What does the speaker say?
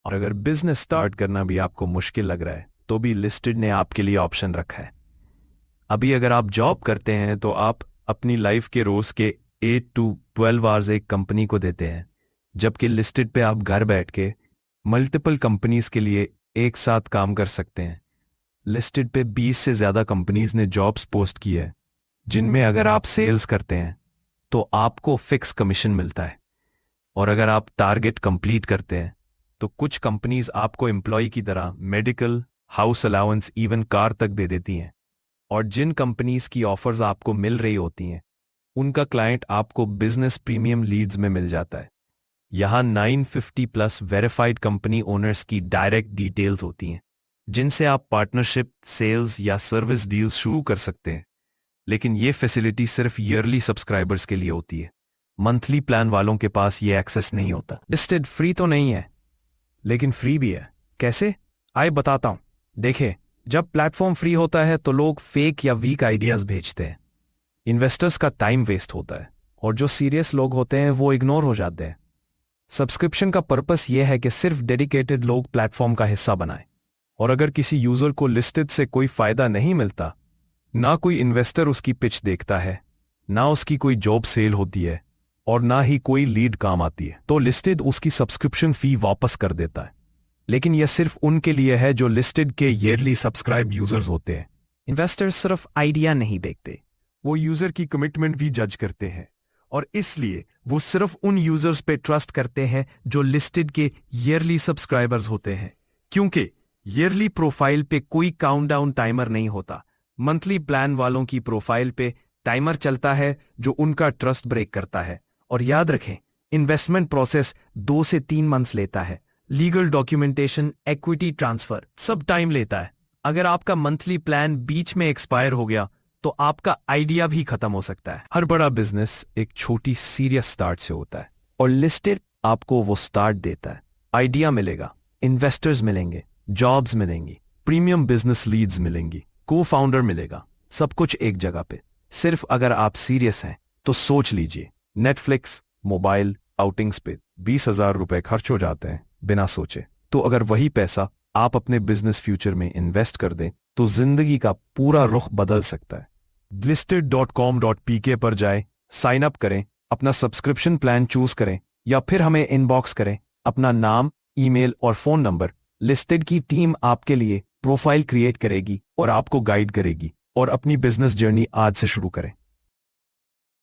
और अगर business start करना भी आपको मुश्किल लग रहा है तो भी लिस्टेड ने आपके लिए ऑप्शन रखा है। अभी अगर आप जॉब करते हैं तो आप अपनी लाइफ के रोज के 8 to 12 आवर्स एक कंपनी को देते हैं, जबकि लिस्टेड पे आप घर बैठ के मल्टीपल कंपनीज के लिए एक साथ काम कर सकते हैं। लिस्टेड पे 20 से ज्यादा कंपनीज ने जॉब्स पोस्ट की है, जिनमें अगर आप सेल्स करते हैं तो आपको फिक्स कमीशन मिलता है, और अगर आप टारगेट कंप्लीट करते हैं तो कुछ कंपनीज आपको एम्प्लॉय की तरह medical, house allowance, even car तक दे देती हैं। और जिन कंपनीज की ऑफर्स आपको मिल रही होती हैं उनका क्लाइंट आपको बिजनेस प्रीमियम लीड्स में मिल जाता है। यहां 950 प्लस वेरीफाइड कंपनी ओनर्स की डायरेक्ट डिटेल्स होती हैं, जिनसे आप पार्टनरशिप, सेल्स या सर्विस डील्स शुरू कर सकते हैं। लेकिन ये फैसिलिटी सिर्फ ईयरली सब्सक्राइबर्स के लिए होती है। मंथली प्लान वालों के पास ये एक्सेस नहीं होता। लिस्टेड फ्री तो नहीं है, लेकिन फ्री भी है। कैसे? आइए बताता हूं। देखें, जब प्लेटफॉर्म फ्री होता है तो लोग फेक या वीक आइडियाज भेजते हैं, इन्वेस्टर्स का टाइम वेस्ट होता है, और जो सीरियस लोग होते हैं वो इग्नोर हो जाते हैं। सब्सक्रिप्शन का पर्पस यह है कि सिर्फ डेडिकेटेड लोग प्लेटफॉर्म का हिस्सा बनाएं, और अगर किसी यूजर को लिस्टेड से कोई फायदा नहीं मिलता, ना कोई इन्वेस्टर उसकी पिच देखता है, ना उसकी कोई जॉब सेल होती है, और ना ही कोई लीड काम आती है, तो लिस्टेड उसकी सब्सक्रिप्शन फी वापस कर देता है। लेकिन यह सिर्फ उनके लिए है जो लिस्टेड के ईयरली सब्सक्राइब यूजर्स होते हैं। इन्वेस्टर्स सिर्फ आइडिया नहीं देखते, वो यूजर की कमिटमेंट भी जज करते हैं, और इसलिए वो सिर्फ उन यूजर्स पे ट्रस्ट करते हैं जो लिस्टेड के ईयरली सब्सक्राइबर्स होते हैं, क्योंकि ईयरली प्रोफाइल पे कोई काउंटडाउन टाइमर नहीं होता। मंथली प्लान वालों की प्रोफाइल पे टाइमर चलता है, जो उनका ट्रस्ट ब्रेक करता है। और याद रखें, इन्वेस्टमेंट प्रोसेस 2 से 3 मंथ्स लेता है। लीगल डॉक्यूमेंटेशन, इक्विटी ट्रांसफर सब टाइम लेता है। अगर आपका मंथली प्लान बीच में एक्सपायर हो गया तो आपका आइडिया भी खत्म हो सकता है। हर बड़ा बिजनेस एक छोटी सीरियस स्टार्ट से होता है, और लिस्टेड आपको वो स्टार्ट देता है। आइडिया मिलेगा, इन्वेस्टर्स मिलेंगे, जॉब्स मिलेंगी, प्रीमियम बिजनेस लीड्स मिलेंगी, को फाउंडर मिलेगा, सब कुछ एक जगह पे। सिर्फ अगर आप सीरियस हैं तो सोच लीजिए, नेटफ्लिक्स, मोबाइल आउटिंग्स पे 20,000 रुपए खर्च हो जाते हैं बिना सोचे। तो अगर वही पैसा आप अपने बिजनेस फ्यूचर में इन्वेस्ट कर दें तो जिंदगी का पूरा रुख बदल सकता है। listed.com.pk पर जाएं, साइन अप करें, अपना सब्सक्रिप्शन प्लान चूज करें, या फिर हमें इनबॉक्स करें अपना नाम, ईमेल और फोन नंबर। लिस्टेड की टीम आपके लिए प्रोफाइल क्रिएट करेगी और आपको गाइड करेगी, और अपनी बिजनेस जर्नी आज से शुरू करें।